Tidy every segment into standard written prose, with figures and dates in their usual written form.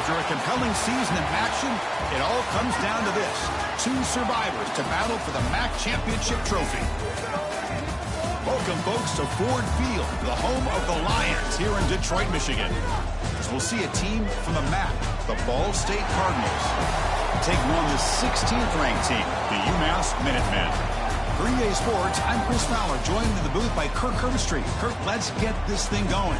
After a compelling season of action, it all comes down to this. Two survivors to battle for the MAC Championship trophy. Welcome, folks, to Ford Field, the home of the Lions here in Detroit, Michigan. As we'll see a team from the MAC, the Ball State Cardinals, taking on the 16th-ranked team, the UMASS Minutemen. For EA Sports, I'm Chris Fowler, joined in the booth by Kirk Herbstreit. Kirk, let's get this thing going.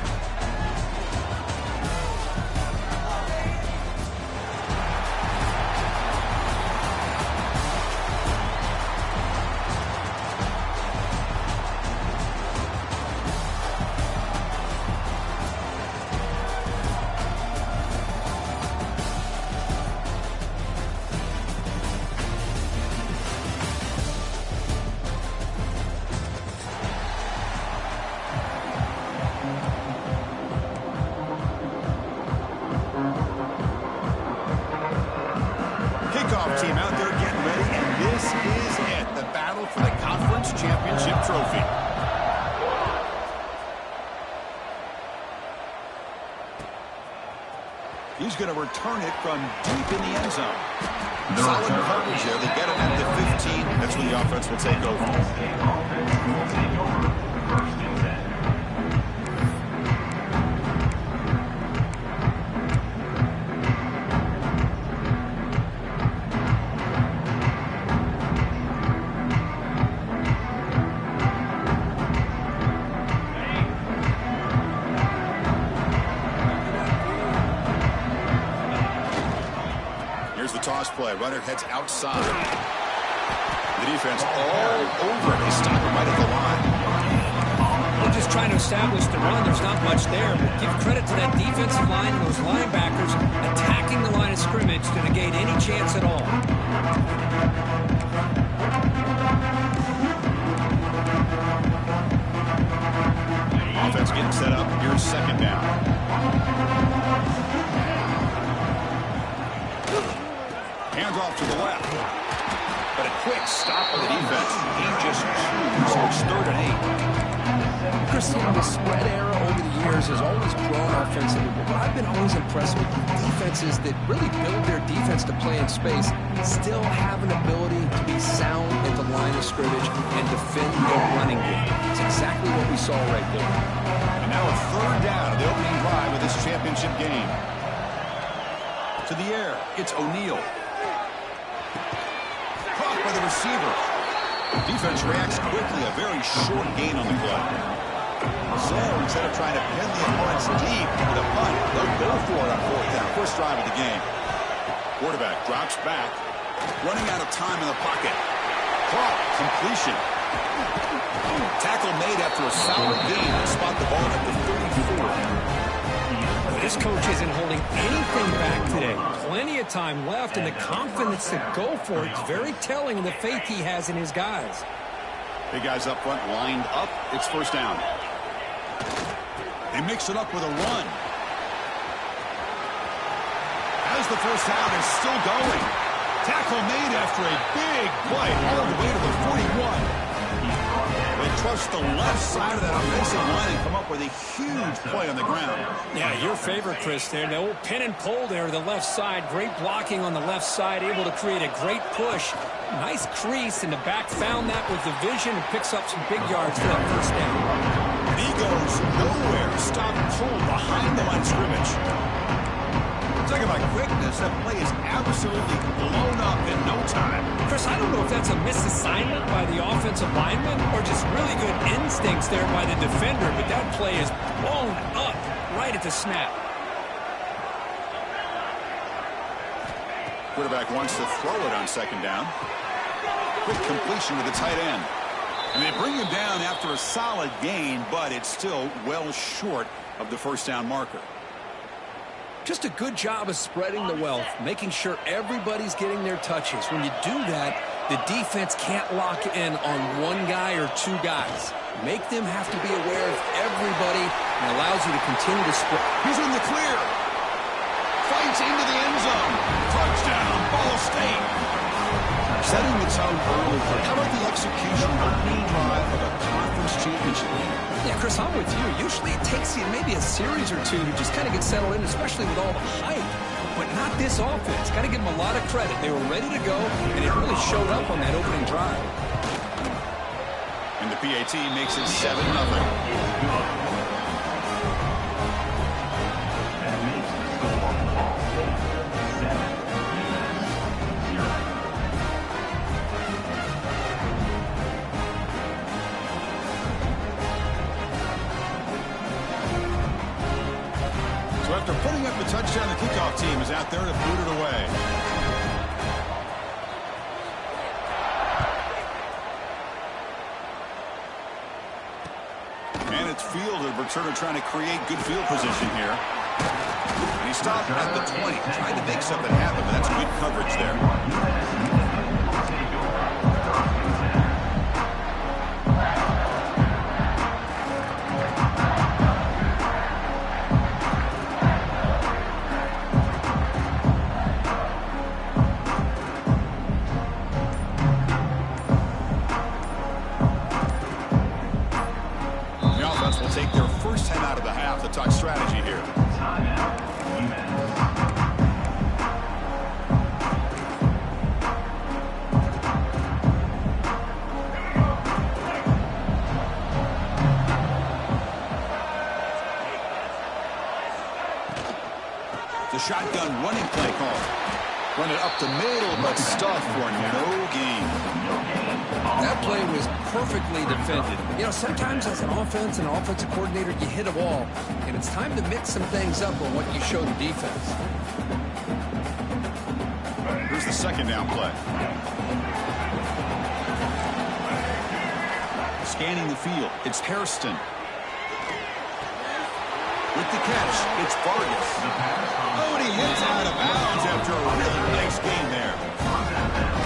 Team out there getting ready, and this is it, the battle for the conference championship trophy. He's going to return it from deep in the end zone. Solid coverage here. They get it at the 15. That's when the offense will take over. Toss play. Runner heads outside. The defense all over. They stop him right at the line. They're just trying to establish the run. There's not much there, but give credit to that defensive line and those linebackers attacking the line of scrimmage to negate any chance at all. Offense getting set up. Here's second down. Hands off to the left. But a quick stop of the defense. He just chews. It's 3rd and 8. Chris, the spread era over the years has always grown offensively, but I've been always impressed with defenses that really build their defense to play in space, still have an ability to be sound at the line of scrimmage and defend their running game. It's exactly what we saw right there. And now a 3rd down of the opening drive of this championship game. To the air, it's O'Neal. Caught by the receiver. Defense reacts quickly, a very short gain on the play. So instead of trying to pin the opponents deep with a punt, they'll go for it on 4th down. First drive of the game. Quarterback drops back, running out of time in the pocket. Caught, completion. Tackle made after a solid gain to spot the ball at the 34. This coach isn't holding anything back today. Plenty of time left, and the confidence to go for it is very telling of the faith he has in his guys. Big guys up front lined up. It's first down. They mix it up with a run. As the first down is still going. Tackle made after a big play all the way to the 41. They trust the left side of that offensive line and come up with a huge play on the ground. Yeah, your favorite, Chris, there. The old pin and pull there to the left side. Great blocking on the left side, able to create a great push. Nice crease, and the back found that with the vision and picks up some big yards for that first down. And he goes nowhere. Stop pull behind the line of scrimmage. Talk about quickness. That play is absolutely blown up in no time. Chris, I don't know if that's a misassignment by the offensive lineman or just really good instincts there by the defender, but that play is blown up right at the snap. Quarterback wants to throw it on second down. Quick completion to the tight end. And they bring him down after a solid gain, but it's still well short of the first down marker. Just a good job of spreading the wealth, making sure everybody's getting their touches. When you do that, the defense can't lock in on one guy or two guys. Make them have to be aware of everybody and allows you to continue to spread. He's in the clear. Fights into the end zone. Touchdown, Ball State. Setting the tone early. How about the execution of the main drive of a conference championship game? Yeah, Chris, I'm with you. Usually it takes you maybe a series or two to just kind of get settled in, especially with all the hype. But not this offense. Got to give them a lot of credit. They were ready to go, and it really showed up on that opening drive. And the PAT makes it 7-0. After putting up the touchdown, the kickoff team is out there to boot it away. And it's fielded. Returner trying to create good field position here. And he stopped at the 20. Trying to make something happen, but that's good coverage there. Take their first time out of the half to talk strategy here. The shotgun running play call. Run it up the middle, but stuff for no gain. That play was perfectly defended. You know, sometimes as an offense and an offensive coordinator, you hit a wall, and it's time to mix some things up on what you show the defense. Here's the second down play. Scanning the field, it's Hairston. With the catch, it's Vargas. Oh, and he hits out of bounds after a really nice game there.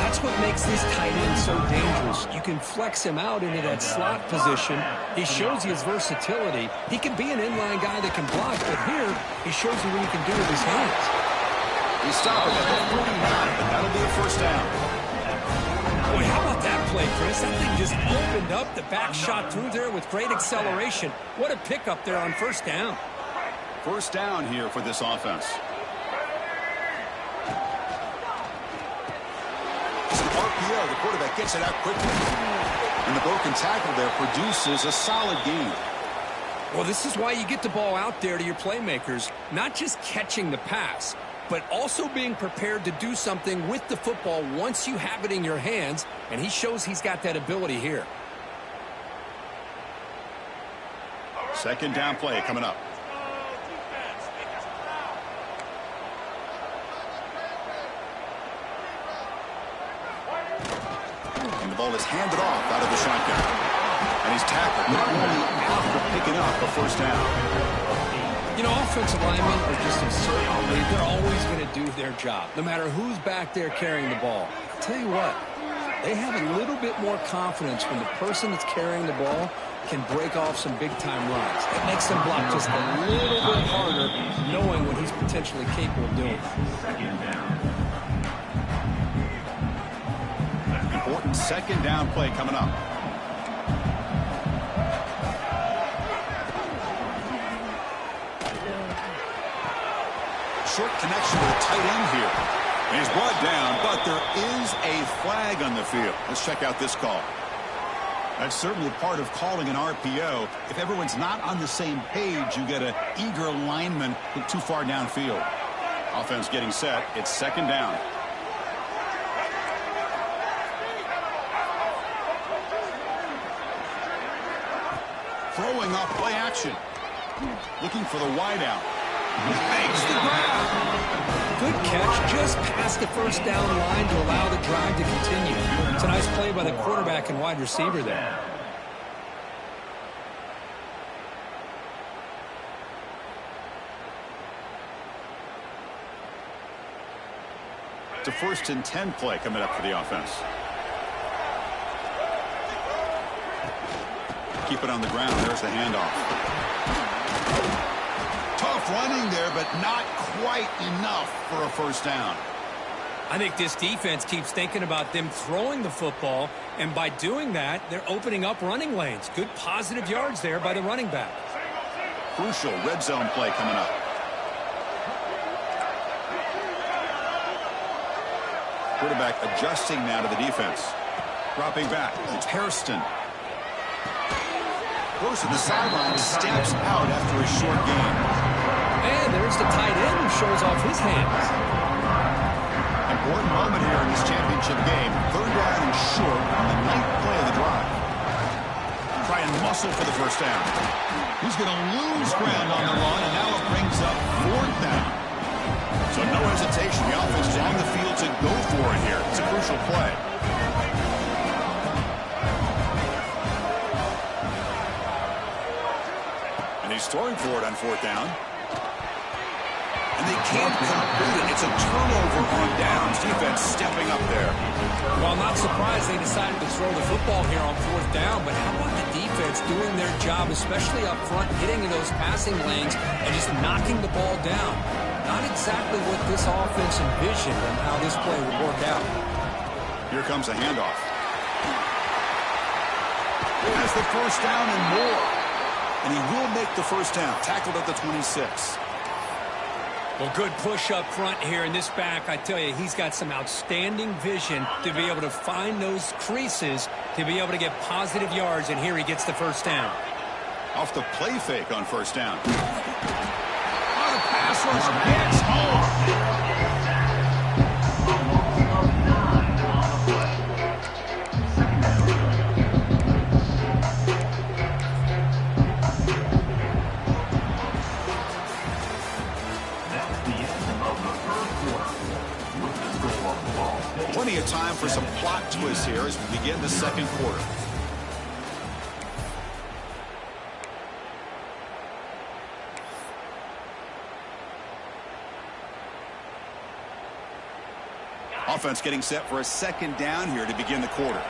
That's what makes this tight end so dangerous. You can flex him out into that slot position. He shows you his versatility. He can be an inline guy that can block, but here he shows you what he can do with his hands. He's stopping at the 49, but that'll be a first down. Boy, how about that play, Chris? That thing just opened up. The back shot through there with great acceleration. What a pickup there on first down. First down here for this offense. RPO, the quarterback gets it out quickly. And the broken tackle there produces a solid gain. Well, this is why you get the ball out there to your playmakers, not just catching the pass, but also being prepared to do something with the football once you have it in your hands, and he shows he's got that ability here. Second down play coming up. And the ball is handed off out of the shotgun. And he's tackled, not only after picking up a first down. You know, offensive linemen are just they're always going to do their job, no matter who's back there carrying the ball. I'll tell you what, They have a little bit more confidence when the person that's carrying the ball can break off some big-time runs. It makes them block just a little bit harder, knowing what he's potentially capable of doing. Important second down play coming up. Short connection with a tight end here. He's brought down, but there is a flag on the field. Let's check out this call. That's certainly part of calling an RPO. If everyone's not on the same page, you get an eager lineman too far downfield. Offense getting set. It's second down. Throwing off play action. Looking for the wideout. Makes the grab. Good catch just past the first down line to allow the drive to continue. It's a nice play by the quarterback and wide receiver there. It's a 1st and 10 play coming up for the offense. Keep it on the ground. There's the handoff. Tough running there, but not quite enough for a first down. I think this defense keeps thinking about them throwing the football, and by doing that, they're opening up running lanes. Good positive yards there by the running back. Crucial red zone play coming up. Quarterback adjusting now to the defense. Dropping back. It's Hairston. Goes to the sideline, steps out after a short gain. And there's the tight end who shows off his hands. Important moment here in this championship game. 3rd down and short on the 9th play of the drive. Try and muscle for the first down. He's going to lose ground on the run, and now it brings up 4th down. So no hesitation. The offense is on the field to go for it here. It's a crucial play. And he's throwing for it on 4th down. And they can't complete it. It's a turnover on downs. Defense stepping up there. Well, I'm not surprised they decided to throw the football here on 4th down, but how about the defense doing their job, especially up front, getting in those passing lanes and just knocking the ball down? Not exactly what this offense envisioned and how this play would work out. Here comes a handoff. Has the first down and more. And he will make the first down. Tackled at the 26. Well, good push up front here in this back. I tell you, he's got some outstanding vision to be able to find those creases, to be able to get positive yards, and here he gets the first down. Off the play fake on first down. On a pass rush, gets home. 'Plenty of time for some plot twists here as we begin the second quarter. Offense getting set for a second down here to begin the quarter.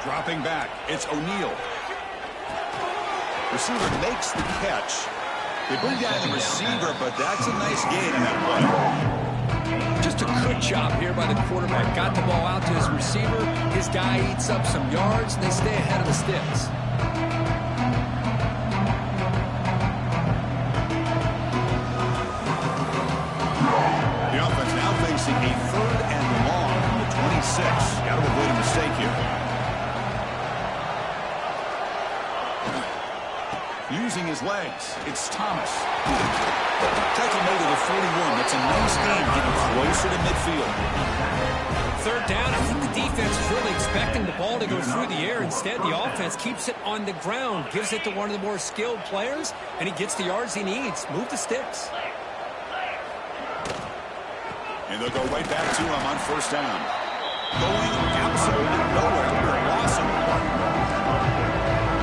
Dropping back, it's O'Neal. Receiver makes the catch. They bring down the receiver, but that's a nice gain in that play. Just a good job here by the quarterback. Got the ball out to his receiver. His guy eats up some yards, and they stay ahead of the sticks. The offense now facing a 3rd and long from the 26. Got to avoid a mistake here. Using his legs, it's Thomas. Tackle made to the 41. That's a nice game, getting closer to midfield. 3rd down, I think the defense is really expecting the ball to go through the air. Instead, the offense keeps it on the ground, gives it to one of the more skilled players, and he gets the yards he needs. Move the sticks. And they'll go right back to him on first down. Going absolutely nowhere. We're awesome.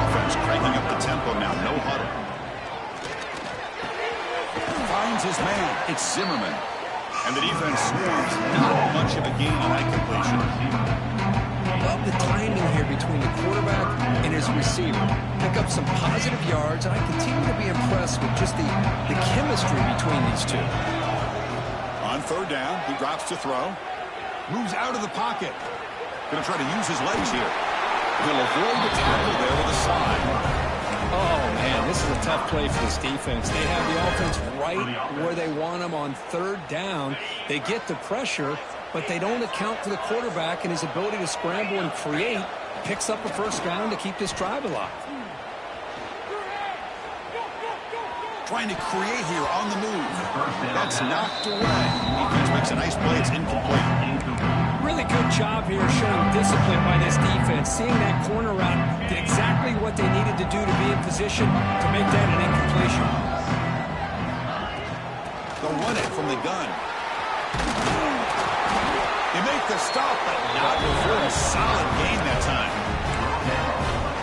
Offense cranking up the tempo now. No huddle. It's Zimmerman. And the defense swarms. Not much of a gain on that completion. Love the timing here between the quarterback and his receiver. Pick up some positive yards, and I continue to be impressed with just the chemistry between these two. On third down, he drops to throw. Moves out of the pocket. Going to try to use his legs here. He'll avoid the tackle there with a slide. Oh, man, this is a tough play for this defense. They have the offense right where they want them on third down. They get the pressure, but they don't account for the quarterback and his ability to scramble and create. Picks up a first down to keep this drive alive. Trying to create here on the move. That's knocked away. Defense makes a nice play. It's incomplete. Really good job here showing discipline by this defense. Seeing that corner route, did exactly what they needed to do to be in position to make that an incompletion. They'll run it from the gun. They make the stop, but not before a solid gain that time.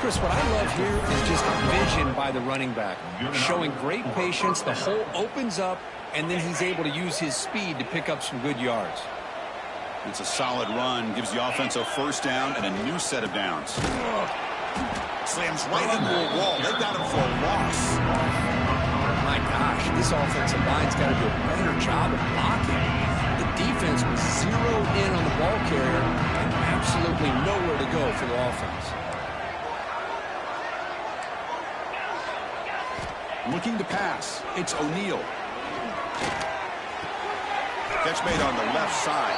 Chris, what I love here is just vision by the running back. Showing great patience, the hole opens up, and then he's able to use his speed to pick up some good yards. It's a solid run, gives the offense a first down and a new set of downs. Slams right into a wall. They got him for a loss. My gosh, this offensive line's got to do a better job of blocking. The defense was zeroed in on the ball carrier and absolutely nowhere to go for the offense. Looking to pass. It's O'Neal. Catch made on the left side.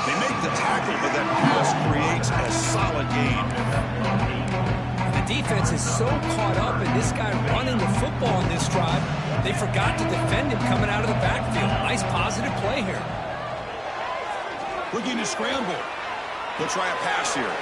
They make the tackle, but that pass creates a solid gain. The defense is so caught up in this guy running the football in this drive, they forgot to defend him coming out of the backfield. Nice positive play here. Looking to scramble. He'll try a pass here.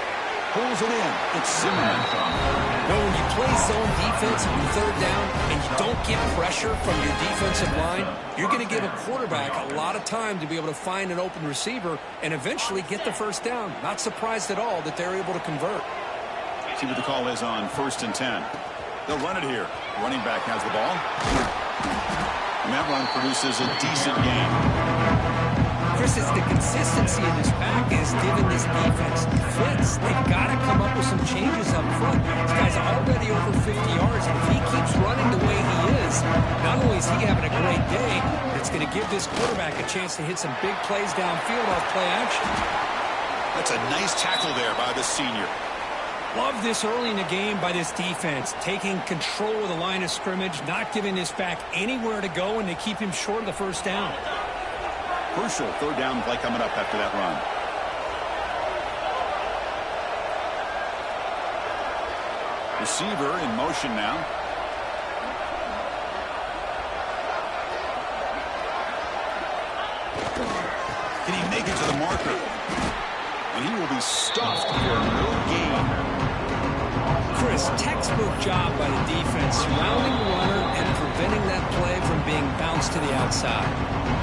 Pulls it in. It's Zimmerman. No, when you play zone defense on third down and you don't get pressure from your defensive line, you're going to give a quarterback a lot of time to be able to find an open receiver and eventually get the first down. Not surprised at all that they're able to convert. See what the call is on 1st and 10. They'll run it here. Running back has the ball. And that run produces a decent gain. Chris, it's the consistency in this back is giving this defense fits. They've got to come up with some changes up front. This guy's already over 50 yards, and if he keeps running the way he is, not only is he having a great day, but it's going to give this quarterback a chance to hit some big plays downfield off play action. That's a nice tackle there by the senior. Love this early in the game by this defense, taking control of the line of scrimmage, not giving this back anywhere to go, and they keep him short of the first down. Crucial third down play coming up after that run. Receiver in motion now. Can he make it to the marker? And he will be stuffed for no gain. Chris, textbook job by the defense, surrounding the runner and preventing that play from being bounced to the outside.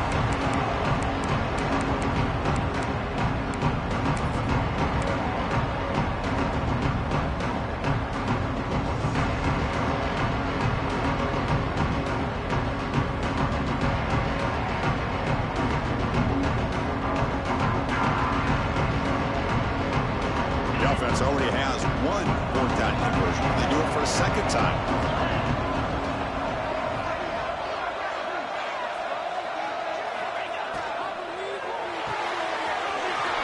Already has one fourth down conversion. They do it for a second time.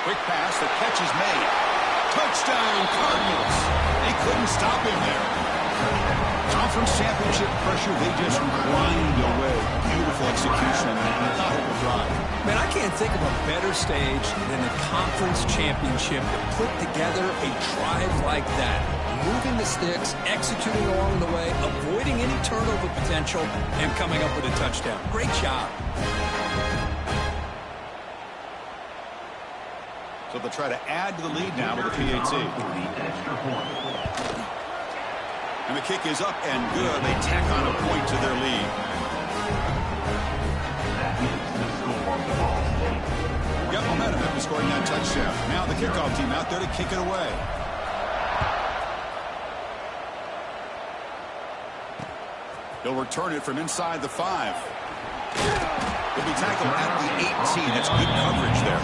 Quick pass, the catch is made. Touchdown, Cardinals. They couldn't stop him there. Conference championship pressure, they just grind away. Beautiful execution and a thoughtful drive. Man, I can't think of a better stage than the conference championship to put together a drive like that. Moving the sticks, executing along the way, avoiding any turnover potential, and coming up with a touchdown. Great job. So they'll try to add to the lead now with a PAT. And the kick is up and good. They tack on a point to their lead. Got momentum after scoring that touchdown. Now the kickoff team out there to kick it away. They'll return it from inside the 5. Will be tackled at the 18. That's good coverage there.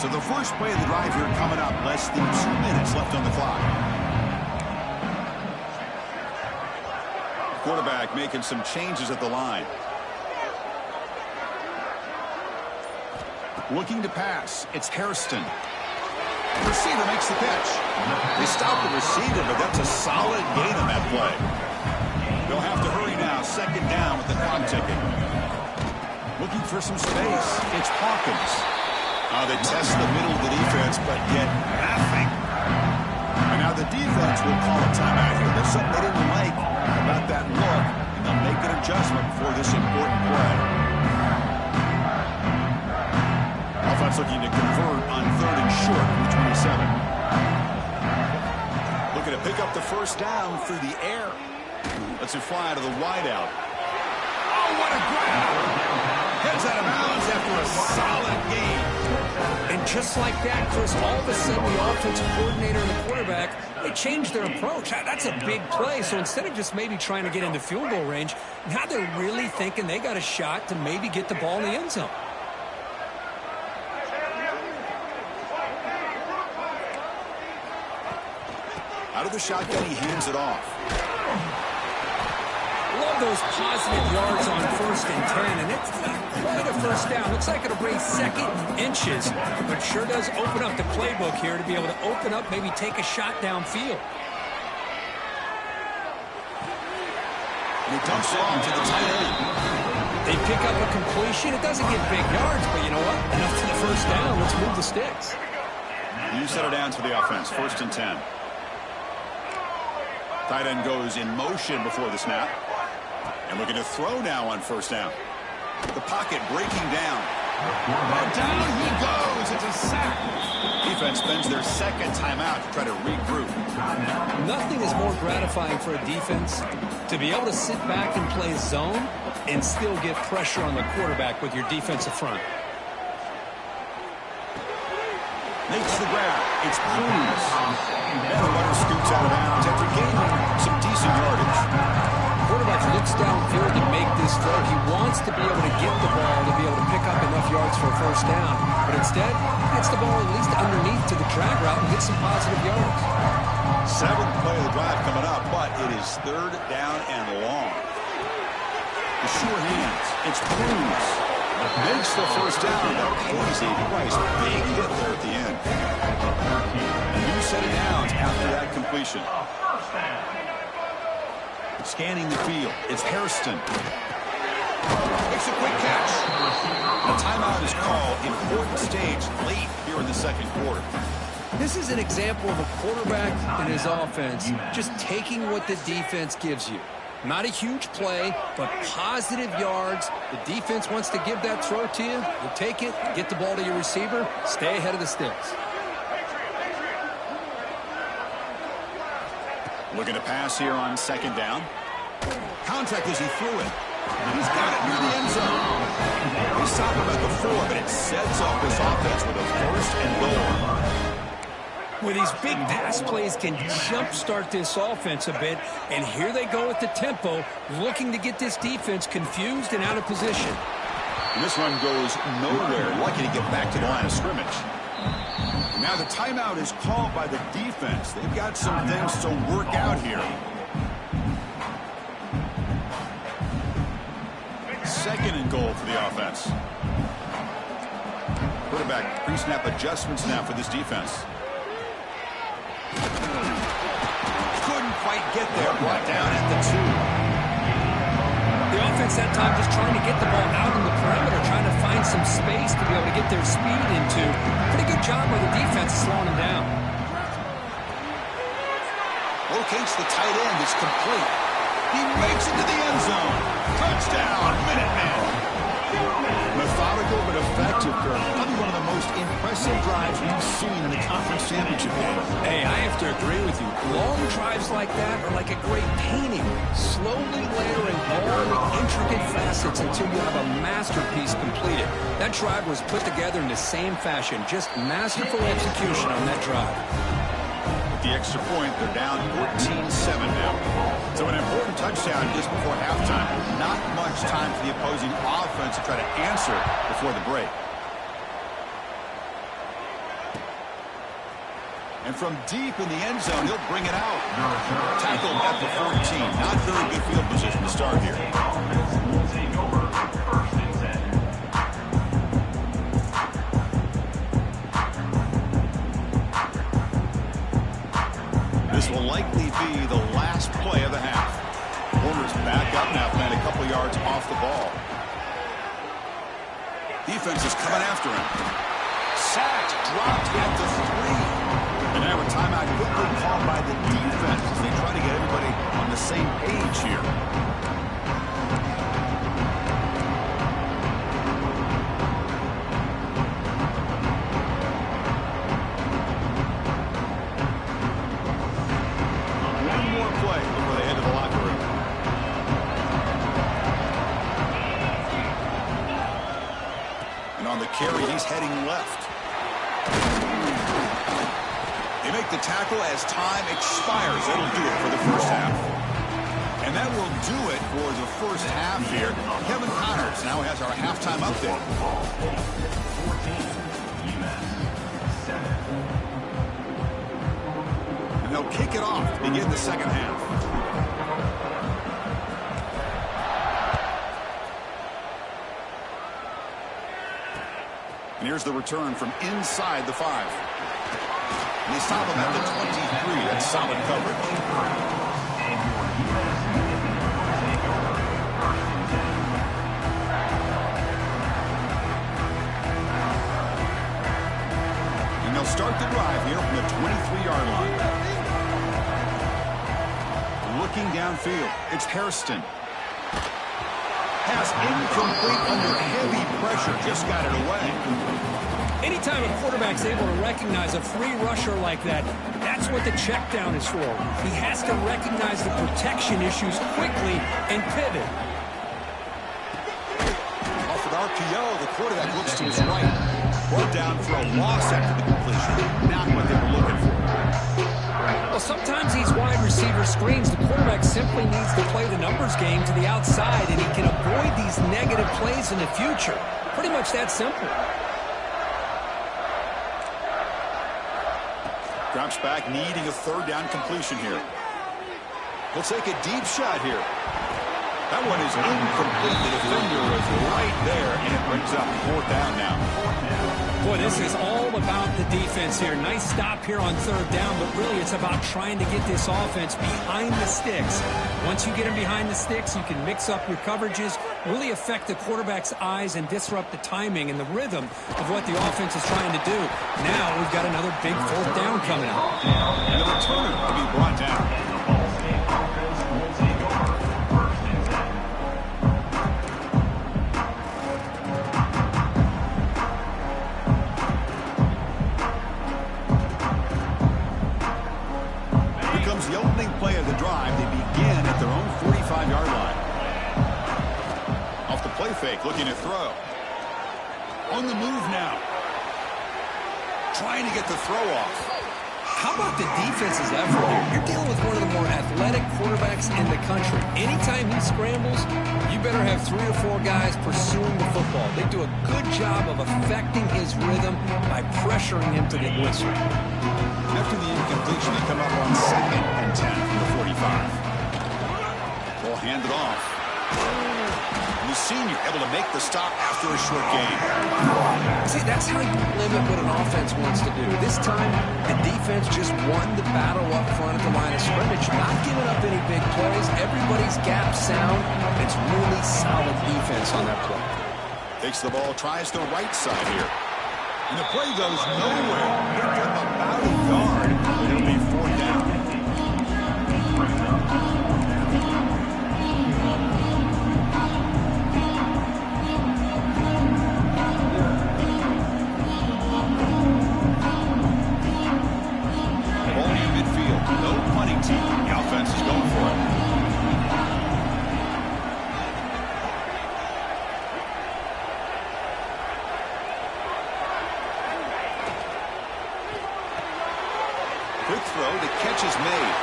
So the first play of the drive here coming up. Less than 2 minutes left on the clock. Quarterback making some changes at the line. Looking to pass. It's Hairston. Receiver makes the catch. They stop the receiver, but that's a solid gain on that play. They'll have to hurry now. Second down with the clock ticking. Looking for some space. It's Hawkins. They test the middle of the defense, but get nothing. And now the defense will call a timeout here. There's something they didn't like about that look, and they'll make an adjustment for this important play. Offense looking to convert on 3rd and short from the 27. Looking to pick up the first down through the air. Lets it fly to the wideout. Oh, what a grab! Heads out of bounds after a solid game. And just like that, Chris, all of a sudden the offensive coordinator and the quarterback, they changed their approach. That's a big play. So instead of just maybe trying to get into field goal range, now they're really thinking they got a shot to maybe get the ball in the end zone. Out of the shotgun, he hands it off. Love those positive yards on 1st and 10, and it's not quite a first down. Looks like it'll bring 2nd inches, but sure does open up the playbook here to be able to open up, maybe take a shot downfield. And he dumps it off to the tight end. They pick up a completion. It doesn't get big yards, but you know what? Enough for the first down. Let's move the sticks. You set it down to the offense. 1st and 10. Tight end goes in motion before the snap. And looking to throw now on 1st down. The pocket breaking down. And down he goes. It's a sack. Defense spends their 2nd timeout to try to regroup. Nothing is more gratifying for a defense to be able to sit back and play zone and still get pressure on the quarterback with your defensive front. Makes the grab. It's Cruz. And the runner scoots out of bounds after gaining some decent yardage. Quarterback looks downfield to make this throw. He wants to be able to get the ball to be able to pick up enough yards for a first down. But instead, gets the ball at least underneath to the drag route and gets some positive yards. 7th play of the drive coming up, but it is 3rd down and long. The sure hands. It's Cruz. Makes the first down, but pays a price. Big hit there at the end. A new set of downs after that completion. Scanning the field. It's Hairston. Makes a quick catch. A timeout is called. Important stage late here in the 2nd quarter. This is an example of a quarterback and his offense just taking what the defense gives you. Not a huge play, but positive yards. The defense wants to give that throw to you. You take it, get the ball to your receiver, stay ahead of the sticks. Looking to pass here on 2nd down. Contact as he threw it. And he's got it near the end zone. They stop him at the 4, but it sets up this offense with a 1st and goal. Where these big pass plays can jumpstart this offense a bit, and here they go with the tempo, looking to get this defense confused and out of position. And this run goes nowhere. Lucky to get back to the line of scrimmage. Now the timeout is called by the defense. They've got some things to work out here. 2nd and goal for the offense. Quarterback pre-snap adjustments now for this defense. Couldn't quite get there. Brought down at the 2. The offense that time just trying to get the ball out on the perimeter, trying to find some space to be able to get their speed into. Pretty good job by the defense slowing them down. Locates the tight end. It's complete. He makes it to the end zone. Touchdown, Minutemen. Methodical but effective, Kirk. Probably one of the most most impressive drives we've seen in the conference championship game. Hey, I have to agree with you. Long drives like that are like a great painting, slowly layering all the intricate facets until you have a masterpiece completed. That drive was put together in the same fashion, just masterful execution on that drive. With the extra point, they're down 14-7 now. So an important touchdown just before halftime. Not much time for the opposing offense to try to answer before the break. And from deep in the end zone, he'll bring it out. Tackled at the 14. Not very good field position to start here. This will likely be the last play of the half. Warner's back up now, playing a couple yards off the ball. Defense is coming after him. Sacked, dropped at the 3. And now a timeout quickly called by the defense as they try to get everybody on the same page here. One more play before they head to the locker room. And on the carry, he's heading left. They make the tackle as time expires. That'll do it for the first half. And that will do it for the first half here. Kevin Connors now has our halftime update. 14, UMASS 7. And they'll kick it off to begin the second half. And here's the return from inside the 5. And they stop him at the 23. That's solid coverage. And they'll start the drive here from the 23-yard line. Looking downfield, it's Hairston. Pass incomplete under heavy pressure. Just got it away. Anytime a quarterback's able to recognize a free rusher like that, that's what the check down is for. He has to recognize the protection issues quickly and pivot. Off with RPO, the quarterback looks to his right. Brought down for a loss after the completion. Not what they were looking for. Well, sometimes these wide receiver screens, the quarterback simply needs to play the numbers game to the outside, and he can avoid these negative plays in the future. Pretty much that simple. Drops back, needing a third down completion here. He'll take a deep shot here. That one is incomplete. The defender was right there, and it brings up fourth down now. Boy, this is all about the defense here. Nice stop here on third down, but really it's about trying to get this offense behind the sticks. Once you get them behind the sticks, you can mix up your coverages, really affect the quarterback's eyes and disrupt the timing and the rhythm of what the offense is trying to do. Now we've got another big fourth down coming up. And the return to be brought down. The opening play of the drive, they begin at their own 45-yard line. Off the play fake, looking to throw. On the move now. Trying to get the throw off. How about the defense's effort here? You're dealing with one of the more athletic quarterbacks in the country. Anytime he scrambles, you better have 3 or 4 guys pursuing the football. They do a good job of affecting his rhythm by pressuring him to the whistle. After the incompletion, they come up on 2nd and 10 from the 45. Ball handed off. The senior able to make the stop after a short gain. See, that's how you limit what an offense wants to do. This time, the defense just won the battle up front at the line of scrimmage. Not giving up any big plays. Everybody's gap sound. It's really solid defense on that play. Takes the ball, tries the right side here. And the play goes nowhere. Picked up about a yard. It'll be fourth down. throw. The catch is made.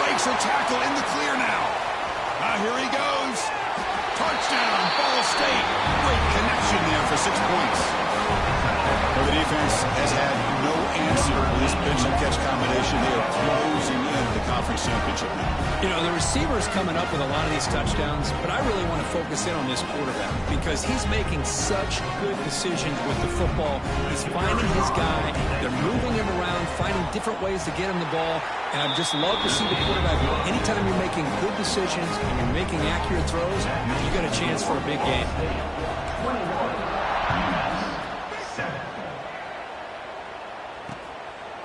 Breaks a tackle in the clear now. Here he goes. Touchdown, Ball State. Great connection there for 6 points. Well, the defense has had no answer for this pitch and catch combination. They are closing in the conference championship now. You know, the receiver's coming up with a lot of these touchdowns, but I really want to focus in on this quarterback because he's making such good decisions with the football. He's finding his guy. They're moving him around, finding different ways to get him the ball. And I just love to see the quarterback. Anytime you're making good decisions and you're making accurate throws, you got a chance for a big game.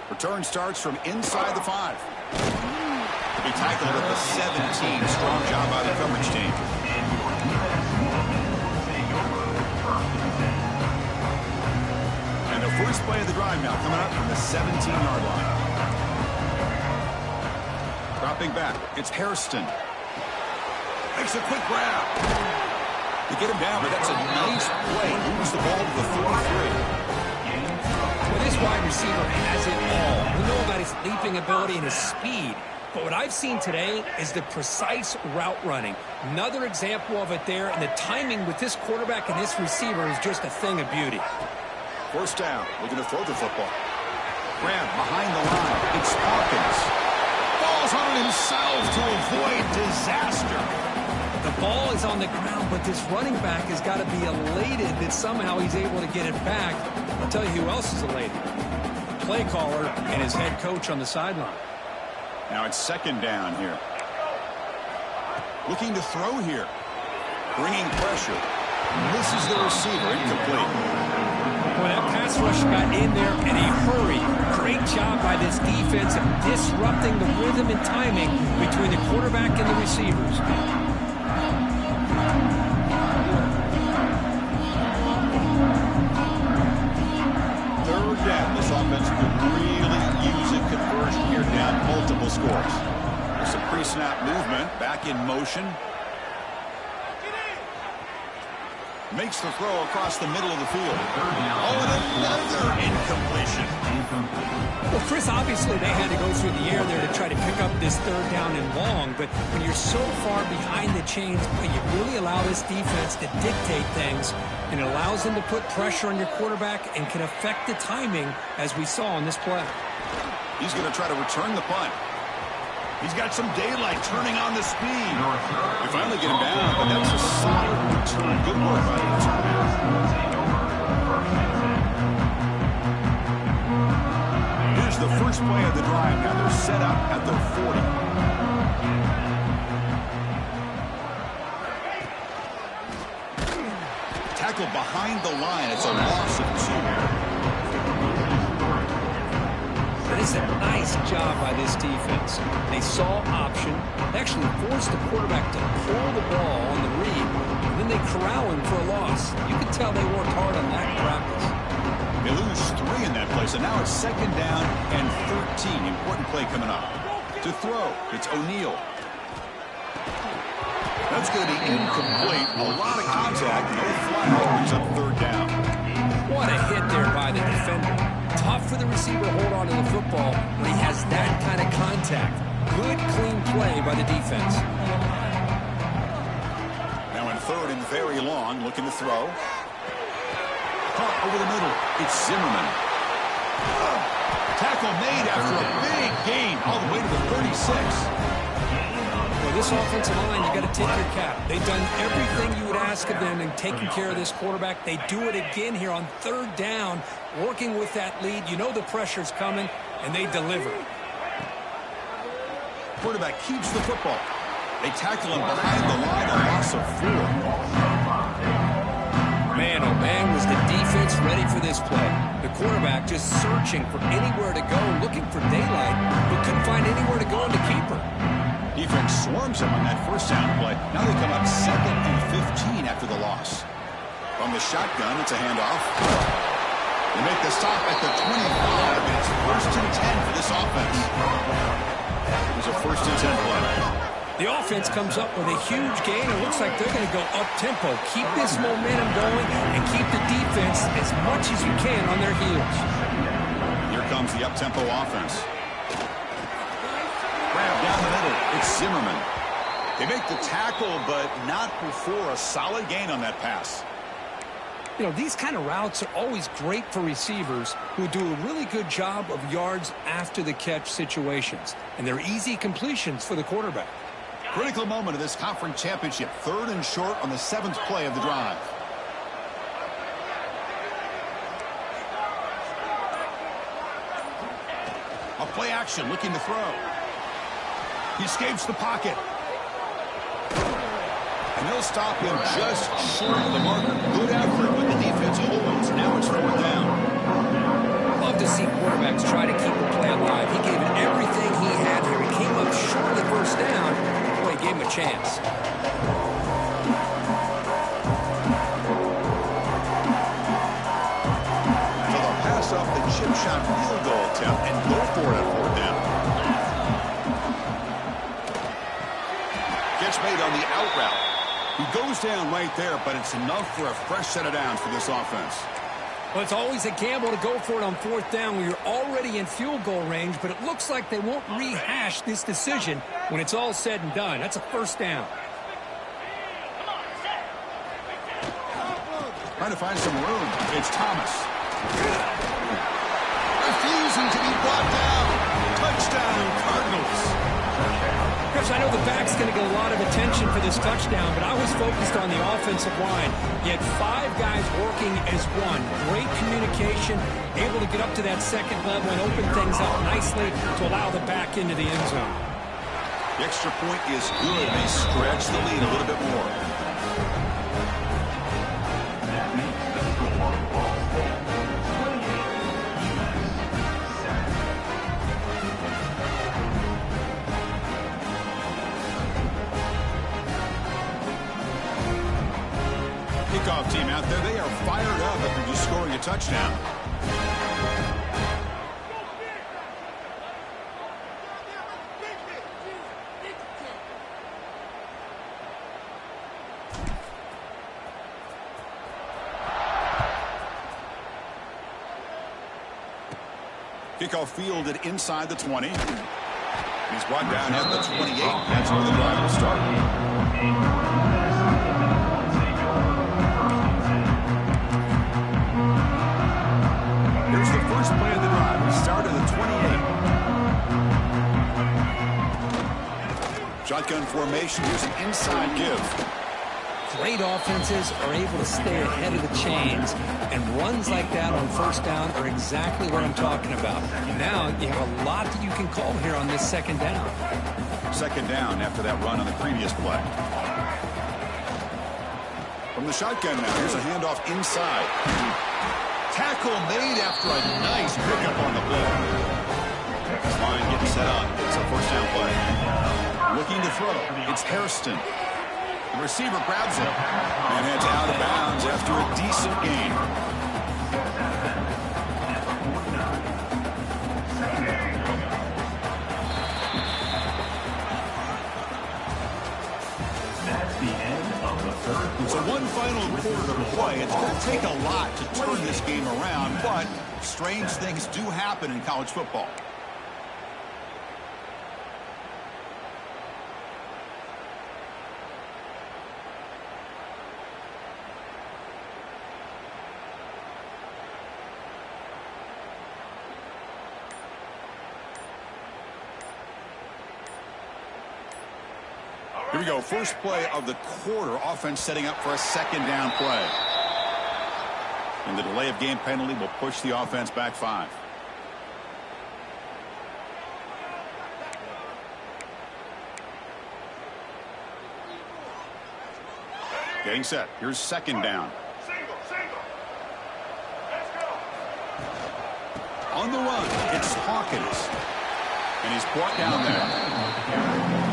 Return starts from inside the 5. He tackled at the 17. Strong job by the coverage team. And the first play of the drive now coming up from the 17-yard line. Dropping back, it's Hairston. Makes a quick grab. They get him down, but that's a nice play. Moves the ball to the 43. Well, this wide receiver has it all. We know about his leaping ability and his speed. But what I've seen today is the precise route running. Another example of it there, and the timing with this quarterback and this receiver is just a thing of beauty. First down, looking to throw the football. Grab behind the line. It's Hawkins. Falls on it himself to avoid disaster. The ball is on the ground, but this running back has got to be elated that somehow he's able to get it back. I'll tell you who else is elated. The play caller and his head coach on the sideline. Now it's second down here. Looking to throw here. Bringing pressure. Misses the receiver. Incomplete. Well, that pass rush got in there in a hurry. Great job by this defense of disrupting the rhythm and timing between the quarterback and the receivers. Third down. This offense could really use a conversion here, down multiple scores. There's some pre-snap movement. Back in motion. Makes the throw across the middle of the field. Oh, and another incompletion. Well, Chris, obviously they had to go through the air there to try to pick up this third down and long, but when you're so far behind the chains, you really allow this defense to dictate things, and it allows them to put pressure on your quarterback and can affect the timing, as we saw on this play. He's going to try to return the punt. He's got some daylight turning on the speed. They finally get him down, but that's a solid return. Good work by the return man. Here's the first play of the drive. Now they're set up at their 40. Tackle behind the line. It's a loss of 2. But it's a nice job by this defense. They saw option. They actually forced the quarterback to pull the ball on the read, and then they corral him for a loss. You can tell they worked hard on that in practice. They lose 3 in that play, so now it's second down and 13. Important play coming up. To throw, it's O'Neal. That's going to be incomplete. A lot of contact. No flag. Brings up third down. What a hit there by the defender. Tough for the receiver to hold on to the football when he has that kind of contact. Good, clean play by the defense. Now in third and very long, looking to throw. Caught over the middle. It's Zimmerman. Tackle made after a big gain all the way to the 36. Well, this offensive line, you got to take your cap. They've done everything you would ask of them in taking care of this quarterback. They do it again here on third down, working with that lead. You know the pressure's coming, and they deliver. Quarterback keeps the football. They tackle him behind the line, a loss of 4. Man, oh man, was the defense ready for this play. The quarterback just searching for anywhere to go, looking for daylight, but couldn't find anywhere to go in the keeper. Defense swarms him on that first down play. Now they come up second and 15 after the loss. From the shotgun, it's a handoff. They make the stop at the 25, and it's first and 10 for this offense. It was a first and 10 play. The offense comes up with a huge gain. It looks like they're going to go up-tempo. Keep this momentum going and keep the defense as much as you can on their heels. Here comes the up-tempo offense. It's Zimmerman. They make the tackle, but not before a solid gain on that pass. You know, these kind of routes are always great for receivers who do a really good job of yards after the catch situations. And they're easy completions for the quarterback. Critical moment of this conference championship. 3rd and short on the 7th play of the drive. A play action looking to throw. He escapes the pocket. And they'll stop him just short of the marker. Good effort, but the defense holds. Now it's 4th down. Love to see quarterbacks try to keep the play alive. He gave it everything he had here. He came up short of the 1st down. Boy, he gave him a chance. So they'll pass off the chip shot field goal attempt and go for it at 4th down. Gets made on the out route. He goes down right there, but it's enough for a fresh set of downs for this offense. Well, it's always a gamble to go for it on 4th down when you're already in field goal range, but it looks like they won't rehash this decision when it's all said and done. That's a 1st down. Trying to find some room. It's Thomas. Refusing to be brought down. Touchdown, Cardinals. Chris, I know the back's going to get a lot of attention for this touchdown, but I was focused on the offensive line. He had 5 guys working as one. Great communication, able to get up to that 2nd level and open things up nicely to allow the back into the end zone. The extra point is good. They stretch the lead a little bit more. Kickoff team out there, they are fired up after just scoring a touchdown. Kickoff fielded inside the 20. He's brought down at the 28. That's where the drive will start. Here's the first play of the drive. We start at the 28. Shotgun formation. Here's an inside give. Great offenses are able to stay ahead of the chains, and runs like that on 1st down are exactly what I'm talking about. Now you have a lot that you can call here on this 2nd down. 2nd down after that run on the previous play. From the shotgun now, here's a handoff inside. Tackle made after a nice pickup on the ball. This line getting set up. It's a 1st down play. Looking to throw. It's Hairston. The receiver grabs it and heads out of bounds after a decent gain. So one final quarter to play. It's going to take a lot to turn this game around, but strange things do happen in college football. Here we go. First play of the quarter. Offense setting up for a 2nd down play. And the delay of game penalty will push the offense back 5. Getting set. Here's 2nd down. On the run, it's Hawkins. And he's brought down there.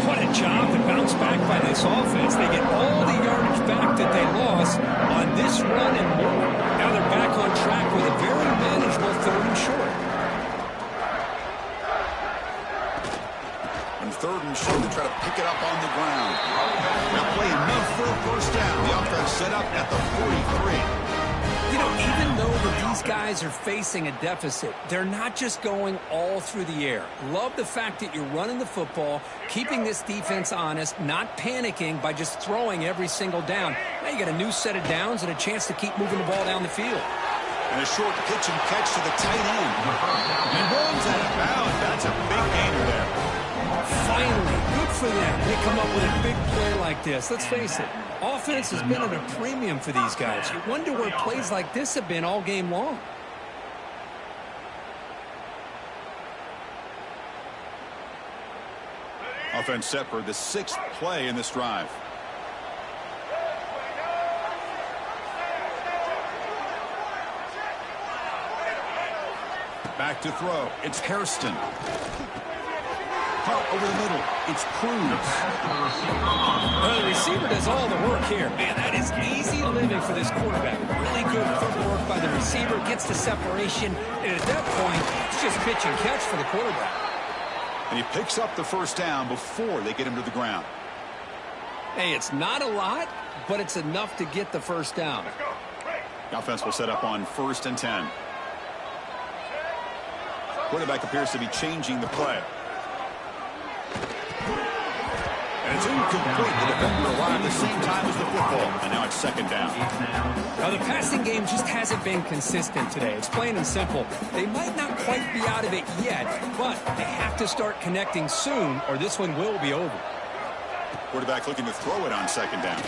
What a job to bounce back by this offense. They get all the yardage back that they lost on this run and more. Now they're back on track with a very manageable 3rd and short. And 3rd and short to try to pick it up on the ground. Now play enough for a 1st down. The offense set up at the 43. You know, even though that these guys guys are facing a deficit, they're not just going all through the air. Love the fact that you're running the football, keeping this defense honest, not panicking by just throwing every single down. Now you got a new set of downs and a chance to keep moving the ball down the field. And a short pitch and catch to the tight end. And runs out of bounds. That's a big gainer there. Finally, good for them. They come up with a big play like this. Let's face it, offense has been at a premium for these guys. You wonder where plays like this have been all game long. Offense set for the 6th play in this drive. Back to throw. It's Hairston. Caught over the middle. It's Cruz. Well, the receiver does all the work here. Man, that is easy living for this quarterback. Really good footwork by the receiver. Gets the separation. And at that point, it's just pitch and catch for the quarterback. And he picks up the first down before they get him to the ground. Hey, it's not a lot, but it's enough to get the first down. The offense will set up on 1st and 10. Quarterback appears to be changing the play. And it's incomplete. The defender arrived at the same time as the football. And now it's 2nd down. Now, the passing game just hasn't been consistent today. It's plain and simple. They might not quite be out of it yet, but they have to start connecting soon, or this one will be over. Quarterback looking to throw it on 2nd down.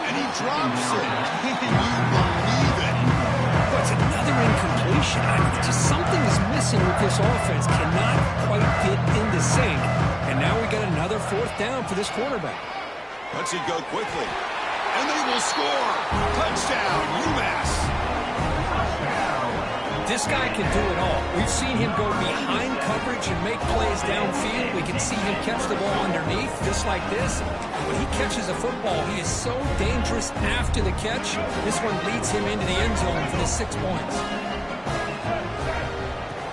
And he drops it. Can you believe it? It's another incompletion. Just something is missing with this offense. Cannot quite get into sync. And now we got another 4th down for this quarterback. Let's it go quickly. And they will score. Touchdown, UMASS. This guy can do it all. We've seen him go behind coverage and make plays downfield. We can see him catch the ball underneath, just like this. When he catches a football, he is so dangerous after the catch. This one leads him into the end zone for the 6 points.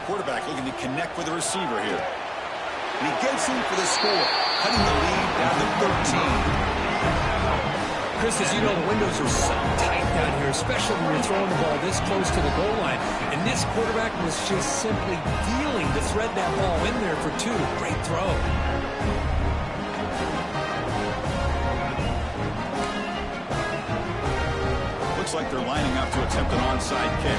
Quarterback looking to connect with the receiver here. And he gets him for the score, cutting the lead down to 13. Chris, as you know, the windows are so tight down here, especially when you're throwing the ball this close to the goal line. And this quarterback was just simply dealing to thread that ball in there for 2. Great throw. Looks like they're lining up to attempt an onside kick.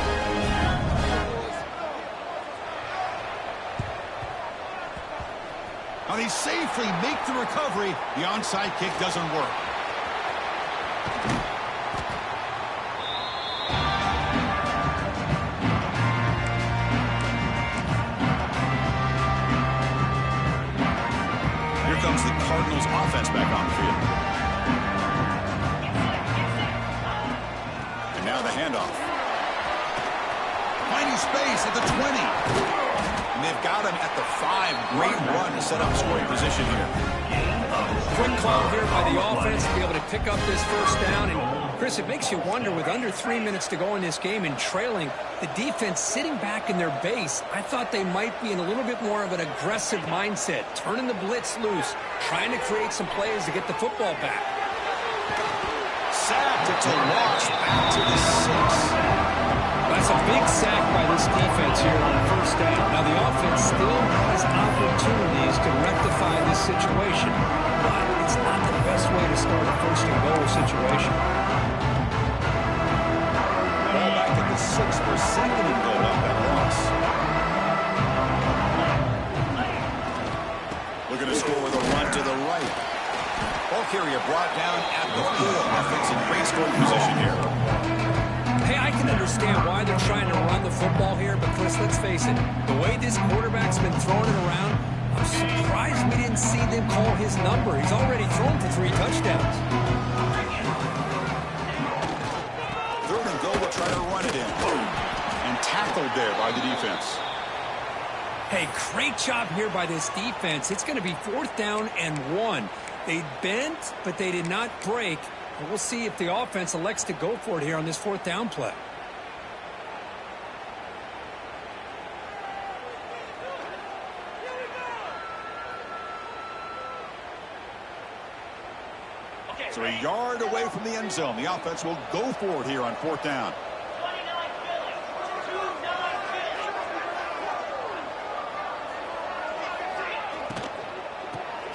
Now they safely make the recovery. The onside kick doesn't work. Here comes the Cardinals offense back on the field. And now the handoff. Finding space at the 20. And they've got him at the 5. Great run to set up scoring position here. Quick call here by the offense to be able to pick up this first down. And, Chris, it makes you wonder, with under 3 minutes to go in this game and trailing, the defense sitting back in their base, I thought they might be in a little bit more of an aggressive mindset, turning the blitz loose, trying to create some plays to get the football back. Sacked, it's a loss, back to the 6. That's a big sack by this defense here on first down. Now, the offense still has opportunities to rectify this situation, but it's not the best way to start a first-and-goal situation. Ball back at the 6 for 2nd and goal off that loss. Looking to score with a run to the right. Ball carrier brought down at the 4. Offense in great scoring position here. Hey, I can understand why they're trying to run the football here, but Chris, let's face it, the way this quarterback's been throwing it around, I'm surprised we didn't see them call his number. He's already thrown for 3 touchdowns. 3rd and goal, will try to run it in. And tackled there by the defense. Hey, great job here by this defense. It's going to be 4th down and 1. They bent, but they did not break. And we'll see if the offense elects to go for it here on this 4th down play. So a yard away from the end zone. The offense will go for it here on 4th down.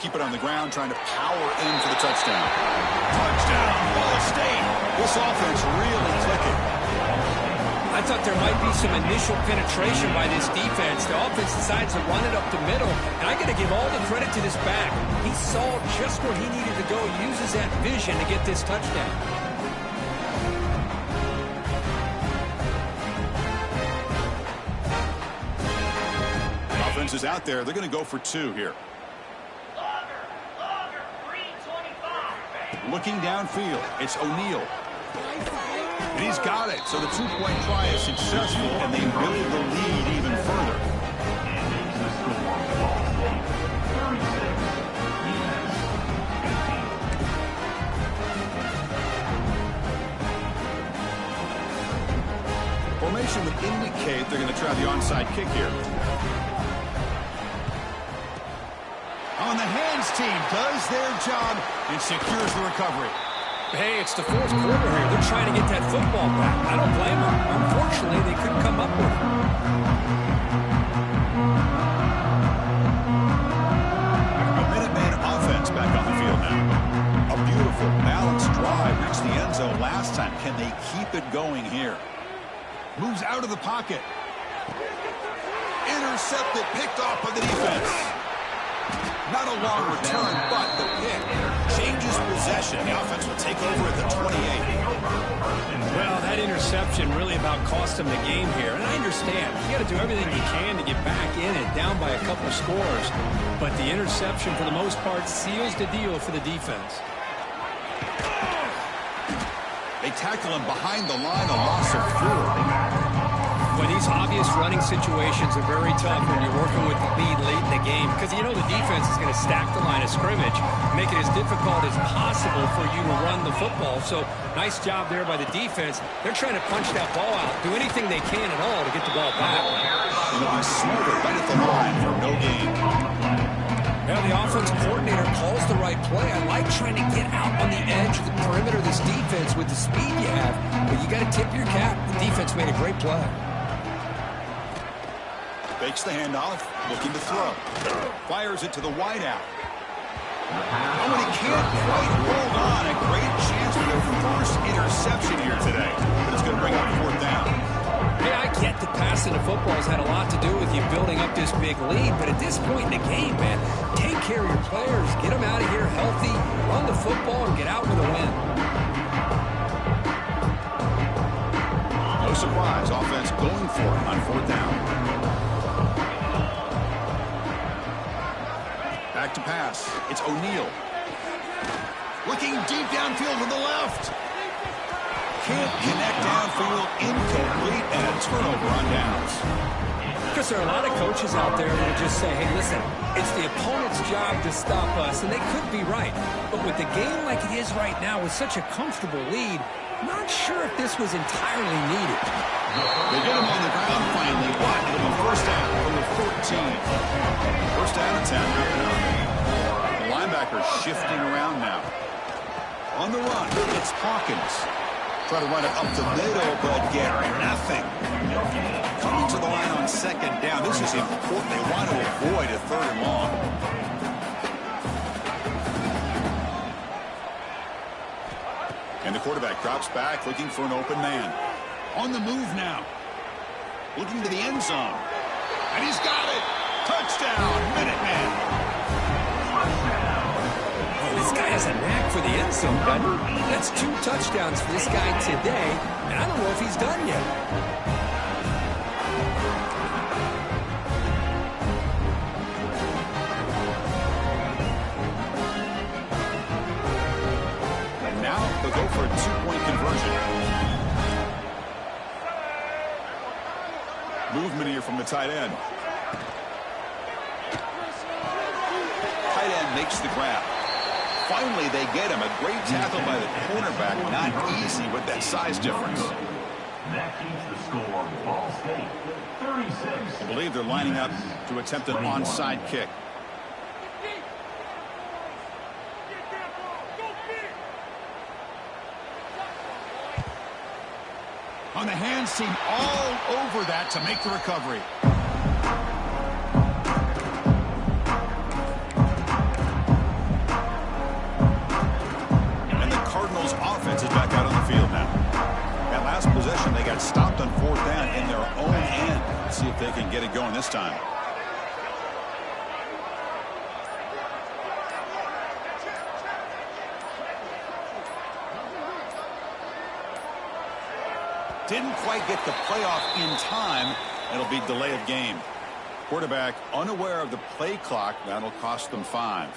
keep it on the ground, trying to power in for the touchdown. Touchdown, Ball State. This offense really clicking. I thought there might be some initial penetration by this defense. The offense decides to run it up the middle, and I got to give all the credit to this back. He saw just where he needed to go, uses that vision to get this touchdown. Offense is out there. They're going to go for 2 here. Looking downfield, it's O'Neal. And he's got it. So the 2-point try is successful, and they build the lead even further. Formation would indicate they're going to try the onside kick here. On the hands team does their job and secures the recovery. Hey, it's the 4th quarter here. They're trying to get that football back. I don't blame them. Unfortunately, they couldn't come up with it. A Minuteman offense back on the field now. A beautiful, balanced drive. Reached the end zone last time. Can they keep it going here? Moves out of the pocket. Intercepted, picked off by the defense. Not a long return, but the pick changes possession. The offense will take over at the 28. Well, that interception really about cost them the game here. And I understand. You got to do everything you can to get back in it, down by a couple scores. But the interception, for the most part, seals the deal for the defense. They tackle him behind the line, a loss of 4. Well, these obvious running situations are very tough when you're working with the lead late in the game, because you know the defense is going to stack the line of scrimmage, make it as difficult as possible for you to run the football. So nice job there by the defense. They're trying to punch that ball out, do anything they can at all to get the ball back. They'll be smarter right at the line for no gain. Well, the offense coordinator calls the right play. I like trying to get out on the edge of the perimeter of this defense with the speed you have, but you got to tip your cap. The defense made a great play. Fakes the handoff, looking to throw. Fires it to the wideout. Oh, and he can't quite hold on. A great chance for their first interception here today. But it's going to bring up 4th down. Hey, I get that passing the football has had a lot to do with you building up this big lead, but at this point in the game, man, take care of your players, get them out of here healthy, run the football, and get out with a win. No surprise, offense going for it on 4th down. Back to pass. It's O'Neal. Looking deep downfield to the left. Can't connect downfield, incomplete, and a turnover on downs. Because there are a lot of coaches out there that will just say, hey, listen, it's the opponent's job to stop us, and they could be right. But with the game like it is right now, with such a comfortable lead, not sure if this was entirely needed. They get him on the ground finally, but it'll be 1st down from the 14. 1st down and 10. The linebacker's shifting around now. On the run, it's Hawkins. Try to run it up the middle, but get nothing. Coming to the line on 2nd down. This is important. They want to avoid a 3rd and long. And the quarterback drops back, looking for an open man. On the move now. Looking to the end zone. And he's got it. Touchdown, Minuteman. Oh, this guy has a knack for the end zone, doesn't he? That's 2 touchdowns for this guy today, and I don't know if he's done yet. And now they'll go for a 2-point conversion. Movement here from the tight end. Tight end makes the grab. Finally, they get him. A great tackle by the cornerback. Not easy with that size difference. That keeps the score Ball State 36. I believe they're lining up to attempt an onside kick. On the hands team, all over that to make the recovery. got stopped on 4th down in their own end. Let's see if they can get it going this time. Didn't quite get the playoff in time. It'll be delay of game. Quarterback unaware of the play clock. That'll cost them 5.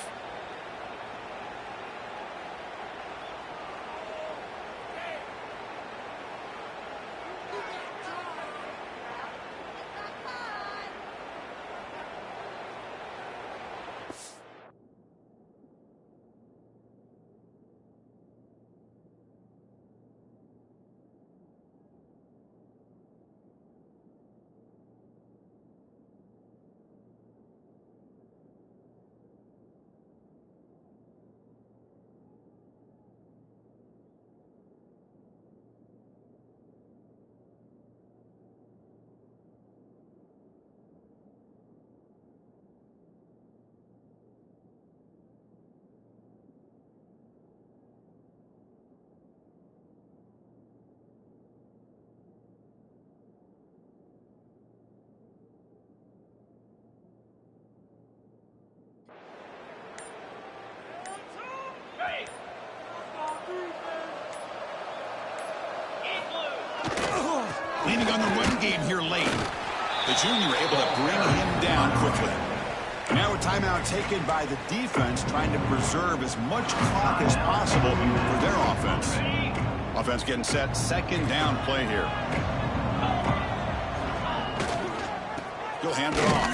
Leaning on the run game here late. The junior able to bring him down quickly. Now a timeout taken by the defense, trying to preserve as much clock as possible for their offense. Offense getting set. 2nd down play here. He'll hand it off.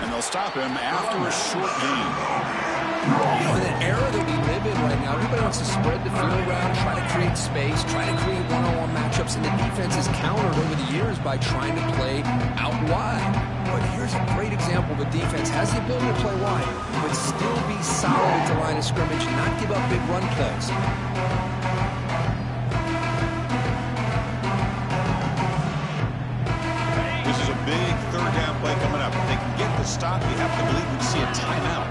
And they'll stop him after a short gain. In an era that we live in right now, everybody wants to spread the field around, try to create space, try to create one-on-one matchups, and the defense is countered over the years by trying to play out wide. But here's a great example of a defense has the ability to play wide, but still be solid at the line of scrimmage and not give up big run plays. This is a big 3rd down play coming up. If they can get the stop, you have to believe we see a timeout.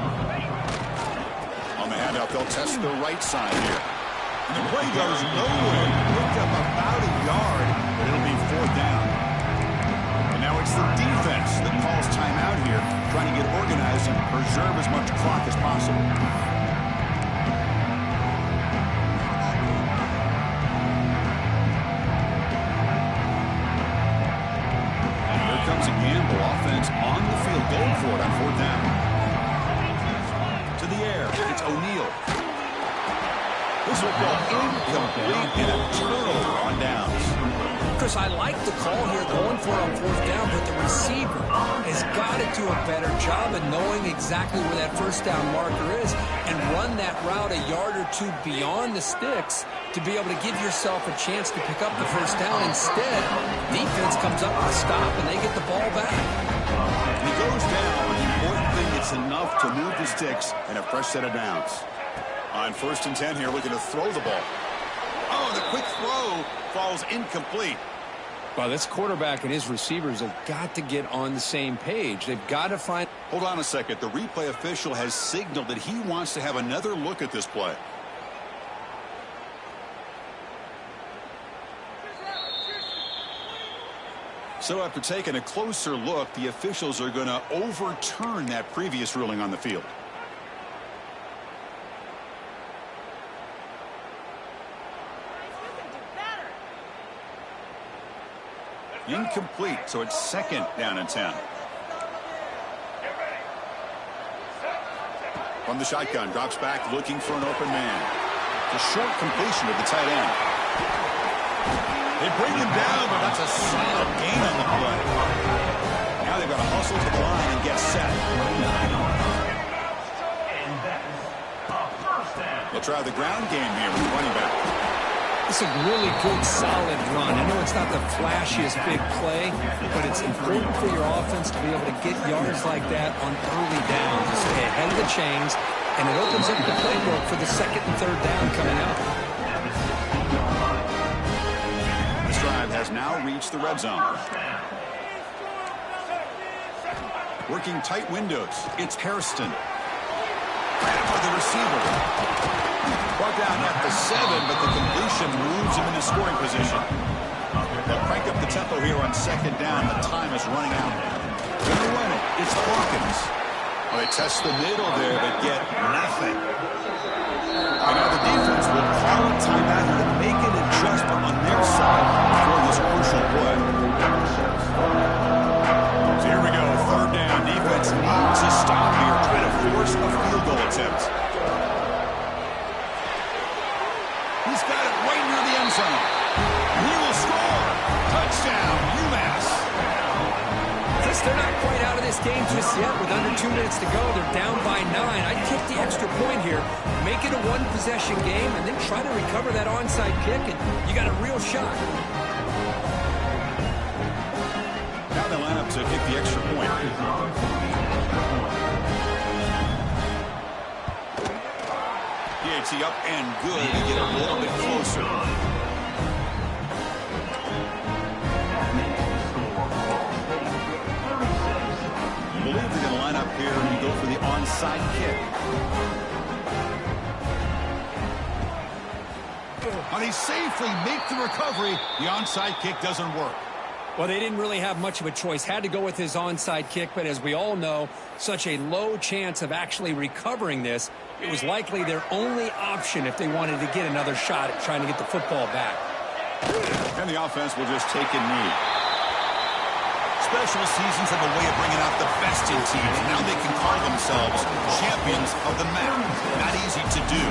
Handout, they'll test the right side here. And the play goes nowhere. Picked up about a yard, but it'll be 4th down. And now it's the defense that calls timeout here, trying to get organized and preserve as much clock as possible. And here comes a gamble. Offense on the field, going for it on 4th down. The air. It's O'Neal. This will go incomplete and a turnover on downs. Chris, I like the call here going for it on 4th down, but the receiver has got to do a better job of knowing exactly where that 1st down marker is and run that route a yard or 2 beyond the sticks to be able to give yourself a chance to pick up the 1st down. Instead, defense comes up with a stop and they get the ball back. He goes down. The important thing, it's enough to move the sticks and a fresh set of downs. On 1st and 10 here, looking to throw the ball. Oh, the quick throw falls incomplete. Well, this quarterback and his receivers have got to get on the same page. They've got to find... Hold on a second. The replay official has signaled that he wants to have another look at this play. So after taking a closer look, the officials are going to overturn that previous ruling on the field. Incomplete, so it's 2nd down and 10. From the shotgun, drops back looking for an open man. The short completion of the tight end. They bring him down, but that's a solid gain on the play. Now they've got to hustle to the line and get set. They'll try the ground game here with the running back. It's a really good, solid run. I know it's not the flashiest big play, but it's important for your offense to be able to get yards like that on early downs to stay ahead of the chains, and it opens up the playbook for the 2nd and 3rd down coming up. This drive has now reached the red zone. Working tight windows. It's Hairston. For the receiver. Brought down at the 7, but the completion moves him into scoring position. They'll crank up the tempo here on second down. The time is running out. Gonna run it. It's Hawkins. Well, they test the middle there, but get nothing. And now the defense will call a timeout here to make an adjustment on their side for this crucial play. So here we go. Third down. Defense needs a stop here, trying to force a field goal attempt. He's got it right near the end zone. He will score. Touchdown, UMASS. Chris, they're not quite out of this game just yet. With under 2 minutes to go, they're down by 9. I'd kick the extra point here, make it a one-possession game, and then try to recover that onside kick, and you got a real shot. Now they line up to kick the extra point. PAT up and good to get a little bit closer. I believe they're going to line up here and go for the onside kick. And he safely makes the recovery. The onside kick doesn't work. Well, they didn't really have much of a choice. Had to go with his onside kick, but as we all know, such a low chance of actually recovering this. It was likely their only option if they wanted to get another shot at trying to get the football back. And the offense will just take a knee. Special seasons have a way of bringing out the best in teams. Now they can call themselves champions of the MAC. Not easy to do.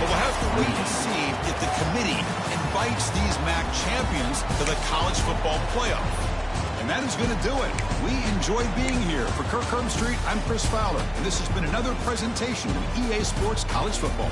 But we'll have to wait and see if the committee invites these MAC champions to the college football playoff. And that is going to do it. We enjoy being here. For Kirk Herbstreit, I'm Chris Fowler. And this has been another presentation of EA Sports College Football.